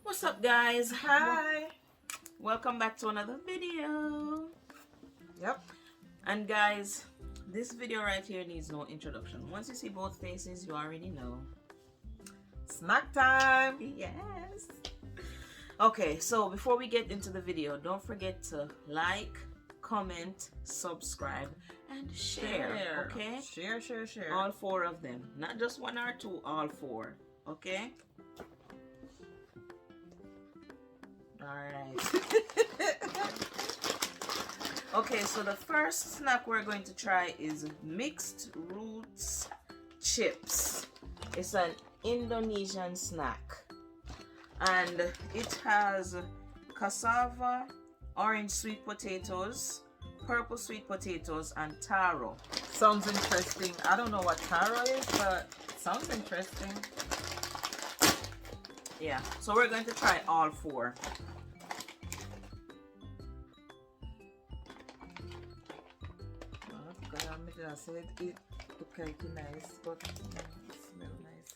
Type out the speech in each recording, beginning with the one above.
What's up, guys? Hi. Welcome back to another video. Yep. And guys, this video right here needs no introduction. Once you see both faces, you already know. Snack time. Yes. Okay, so before we get into the video, don't forget to like, comment, subscribe, and share. Okay? Share. All 4 of them. Not just 1 or 2, all 4. Okay? Alright. Okay, so the first snack we're going to try is mixed roots chips. It's an Indonesian snack. And it has cassava, orange sweet potatoes, purple sweet potatoes, and taro. Sounds interesting. I don't know what taro is, but it sounds interesting. Yeah, so we're going to try all 4. I said it look like nice, but it smells nice.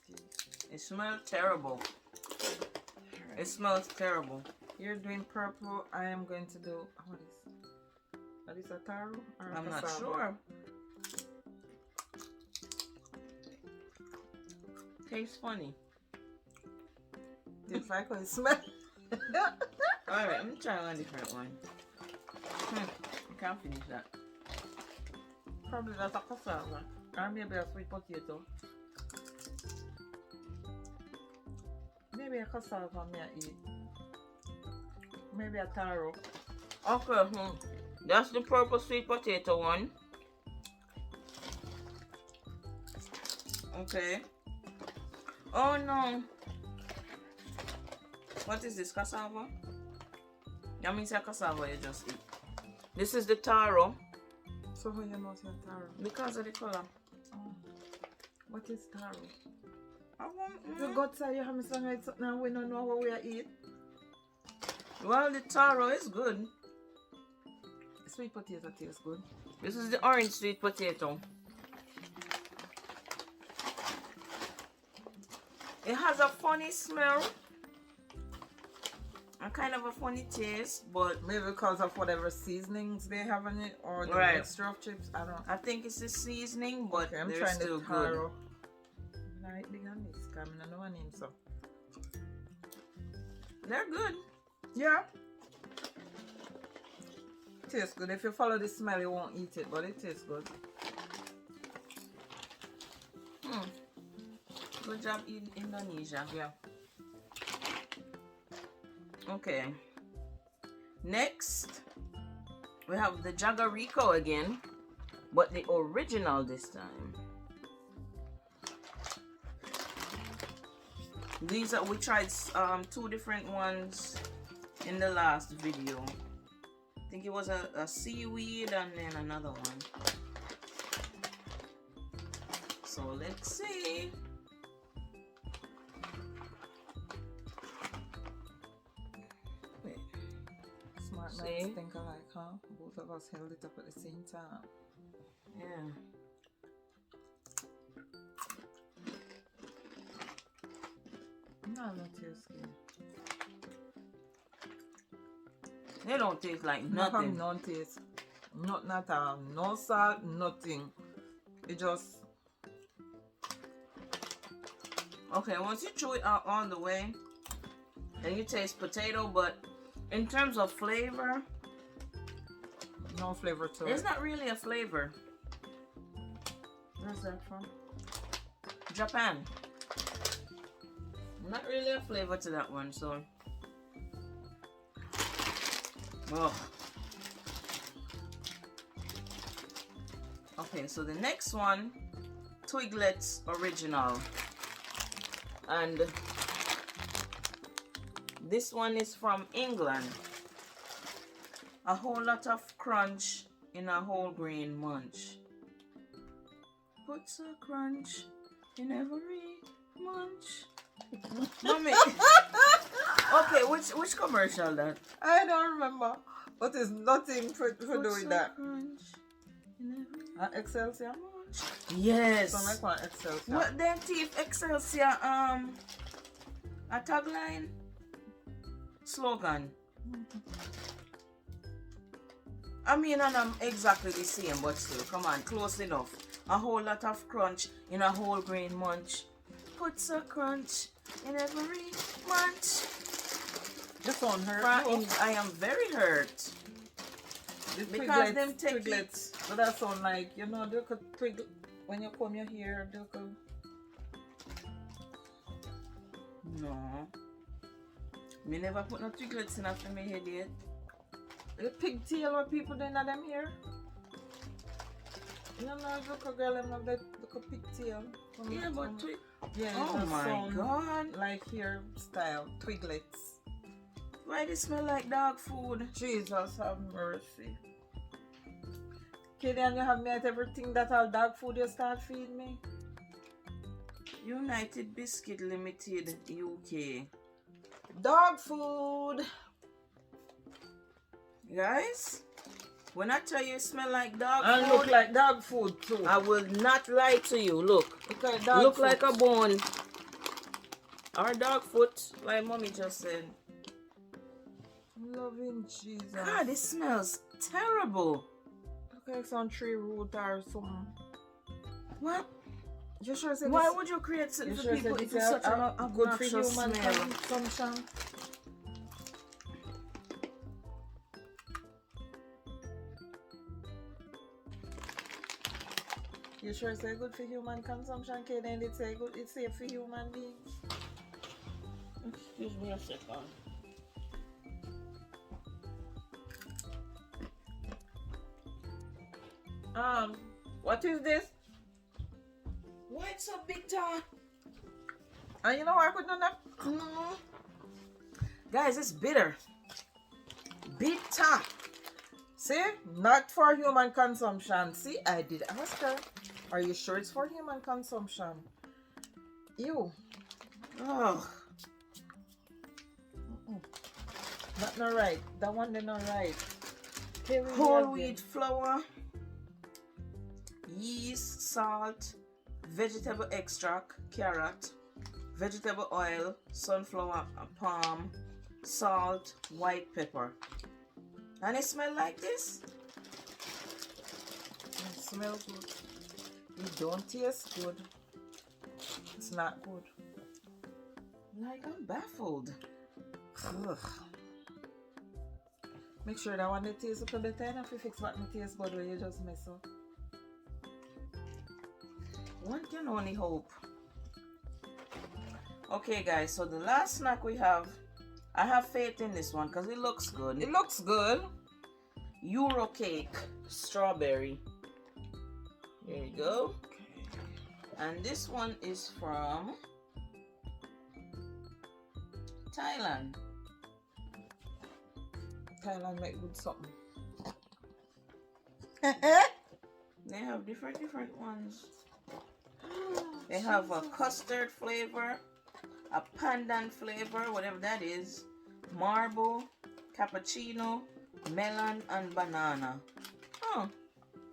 It smells terrible. It smells terrible. You're doing purple. I am going to do what is a taro? Or I'm not cassava? sure. Tastes funny. Tastes like what it smells. Alright, let me try one different one. I can't finish that. Probably that's a cassava. Or maybe a sweet potato. Maybe a cassava may I eat. Maybe a taro. Okay, that's the purple sweet potato one. Okay. Oh no. What is this, cassava? That means a cassava you just eat. This is the taro. So how you know it's a taro? Because of the color. Oh. What is taro? I won't, You got to you have me something now we don't know what we are eat. Well, the taro is good. Sweet potato tastes good. This is the orange sweet potato. It has a funny smell. A kind of a funny taste, but Maybe because of whatever seasonings they have in it or the Right. mixture of chips. I don't. I think it's the seasoning, but Okay, I'm they're trying still the good. taro. Like big on this, because I don't know what name so. They're good. Yeah. Tastes good. If you follow the smell, you won't eat it, but it tastes good. Good job in Indonesia. Yeah. Okay. Next, we have the Jagariko again, but the original this time. These are, we tried 2 different ones in the last video. I think it was a seaweed and then another one. So let's see. Wait. Smart See? minds think alike, huh? Both of us held it up at the same time. Yeah. No, not taste good. They don't taste like Nothing. nothing. No taste. Nothing at all. No salt, nothing. It just. Okay, once you chew it out all the way, and you taste potato, but in terms of flavor, No flavor to there's it. not really a flavor. Where's that from? Japan. Not really a flavor to that one, so. Oh. Okay, so the next one, Twiglets Original. And this one is from England. A whole lot of crunch in a whole grain munch. Puts a crunch in every munch. Mommy. Okay, which commercial that? I don't remember. But there's nothing for doing that. Crunch in every Excelsior? Yes. Sound like one Excelsior. What them teeth Excelsior a tagline? Slogan. I mean, and I'm exactly the same, but still, come on, close enough. A whole lot of crunch in a whole grain munch. Puts a crunch in every munch. This one hurt. I am very hurt. Because them take Twiglets. But that sound like, you know, they could twiggle when you comb your hair, they could. No. Me never put no twiglets in after my head yet. The pigtail what people doing at them here? You know, look a girl them have that little pigtail. Yeah, but yeah, oh my god. Like hair style, twiglets. Why they smell like dog food? Jesus have mercy. Killian, you have me at everything that all dog food you start feeding me? United Biscuit Limited, UK. Dog food. Guys, when I tell you it smell like dog and food, look like dog food too. I will not lie to you. Look, look food. Like a bone. Or dog foot, like mommy just said. Loving Jesus. God, it smells terrible. Look like some tree root or something. What? You sure say why would you create something for people if it's such a good for human smell? Consumption. You sure say good for human consumption, Kid? And it say good, it's safe for human beings. Excuse me a second. What is this? Why it's so big time? And you know what I could do that? No. Guys, it's bitter. Bitter. See? Not for human consumption. See, I did ask her. Are you sure it's for human consumption? Ew. Oh. That's not right. That one they're not right. Whole wheat flour, yeast, salt, vegetable extract, carrot, vegetable oil, sunflower palm, salt, white pepper. And it smell like this? It smells good. It don't taste good. It's not good. Like, I'm baffled. Ugh. Make sure that one they taste up a better enough to fix what my taste bud where you just mess up. One can only hope. Okay guys, so the last snack we have, I have faith in this one because it looks good. It looks good. Euro cake, strawberry. There you go. And this one is from Thailand. Thailand make good something. They have different ones. They have a custard flavor, a pandan flavor, whatever that is, marble, cappuccino, melon, and banana. Oh,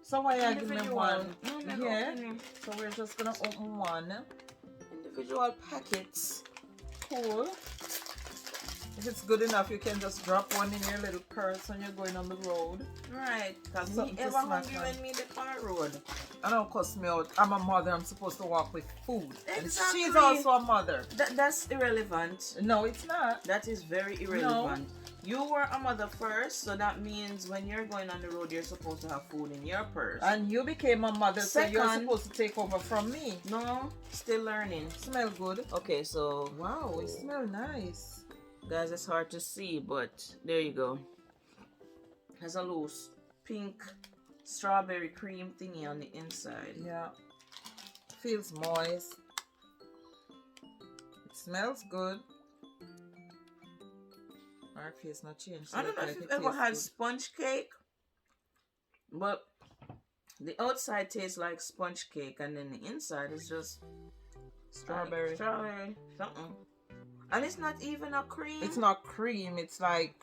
so why you give me one? Yeah. So we're just gonna open one. Individual packets. Cool. If it's good enough, you can just drop one in your little purse when you're going on the road. Right. Because me ever hungry when me the car road. I don't cuss me out. I'm a mother. I'm supposed to walk with food. Exactly. And she's also a mother. That's irrelevant. No, it's not. That is very irrelevant. No. You were a mother first, so that means when you're going on the road, you're supposed to have food in your purse. And you became a mother, Second, so you're supposed to take over from me. No, still learning. Smell good. Okay, so... Wow, it smells nice. Guys, it's hard to see, but there you go. Has a loose pink strawberry cream thingy on the inside. Yeah. Feels moist. It smells good. Our face not changed. I don't know if you've ever had sponge cake, but the outside tastes like sponge cake, and then the inside is just strawberry. Strawberry, something. And it's not even a cream. It's not cream. It's like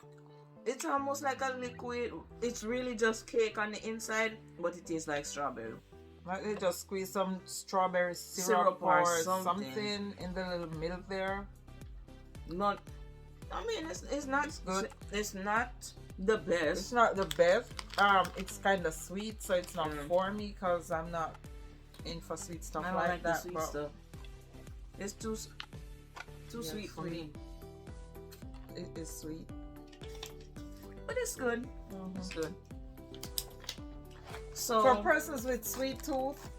It's almost like a liquid. It's really just cake on the inside, but it tastes like strawberry. Like they just squeeze some strawberry Syrup syrup or or something. something in the little milk there. Not, I mean, it's not good. It's not the best. It's not the best. It's kind of sweet, so it's not for me because I'm not in for sweet stuff I don't like the that. sweet But stuff. It's too sweet for me. It is sweet, but it's good. It's good. So for persons with sweet tooth,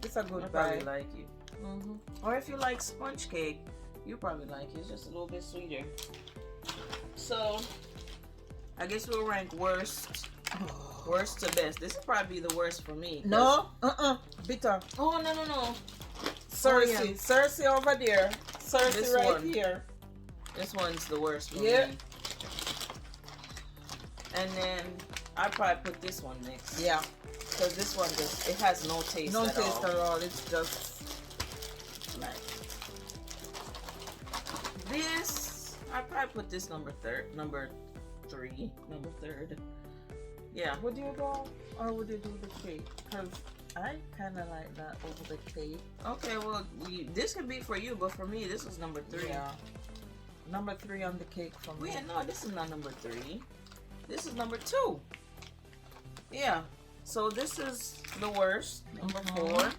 it's a good I buy. probably like it. Or if you like sponge cake, you probably like it. It's just a little bit sweeter. So I guess we'll rank worst to best. This will probably be the worst for me. No, bitter. Oh no. Cersei, Cersei over there. Cersei This right one. here. This one's the worst for Yeah. me. And then I'd probably put this one next. Yeah. Because this one just, it has no taste No at taste all. at all. It's just Like this, I'd probably put this number third. Yeah. Would you go or would you do the cake? Because I kind of like that over the cake. Okay, well, this could be for you, but for me, this was number 3. Yeah. Number 3 on the cake for me. Yeah, no, this is not number 3. This is number 2. Yeah. So this is the worst. Number 4.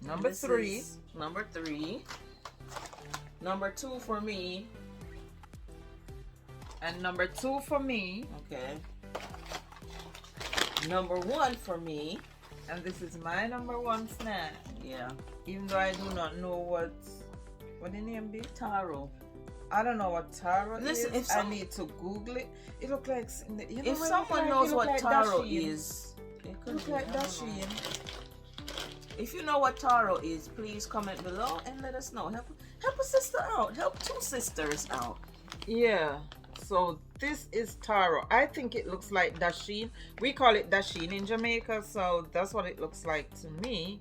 Number This 3. is number 3. Number 2 for me. And number 2 for me. Okay. Number 1 for me. And this is my number 1 snack. Yeah. Even though I do not know what the name be? Taro. I don't know what taro Listen, is. I need to Google it. It look like If someone knows what taro is, it could look be, like I don't know. Dashin. If you know what taro is, please comment below and let us know. Help a sister out. Help 2 sisters out. Yeah. So this is taro. I think it looks like Dashin. We call it Dashin in Jamaica, so that's what it looks like to me.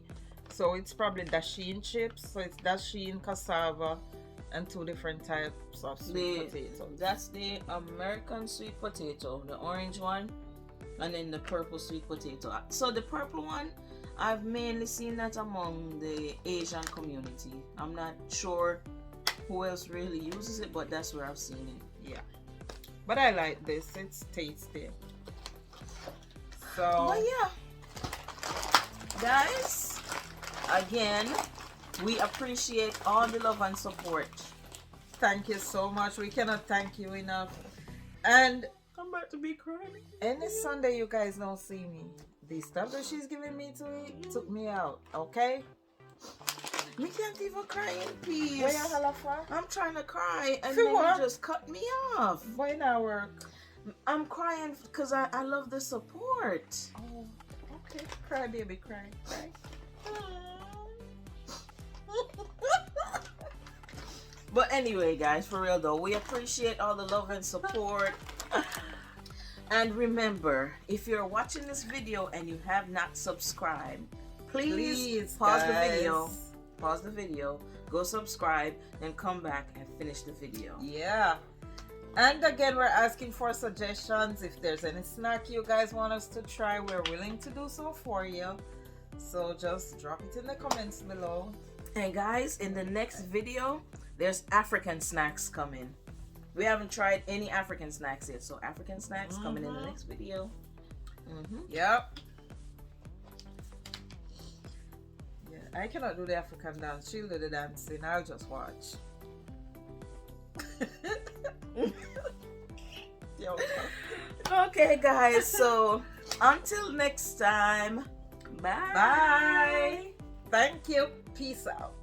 So it's probably Dashin chips. So it's Dashin, cassava, and 2 different types of sweet potato. That's the American sweet potato, the orange one, and then the purple sweet potato. So the purple one, I've mainly seen that among the Asian community. I'm not sure who else really uses it, but that's where I've seen it. Yeah. But I like this. It's tasty. So But yeah, guys, again, we appreciate all the love and support. thank you so much. We cannot thank you enough. And I'm about to be crying. any Sunday you guys don't see me, the stuff that she's giving me to eat took me out. Okay? Me can't even cry in peace. Where you holla for? I'm trying to cry and For then what? you just cut me off. Why not work? I'm crying because I love the support. Oh, okay. Cry, baby, cry. Cry. But anyway, guys, for real though, we appreciate all the love and support. And remember, if you're watching this video and you have not subscribed, please pause the video. Pause the video, go subscribe, then come back and finish the video. Yeah. And again, we're asking for suggestions. If there's any snack you guys want us to try, we're willing to do so for you. So just drop it in the comments below. And guys, in the next video, there's African snacks coming. We haven't tried any African snacks yet, so African snacks coming in the next video. Yep. Yeah, I cannot do the African dance. She'll do the dancing. I'll just watch. Okay, guys, so until next time, bye. Bye. Thank you. Peace out.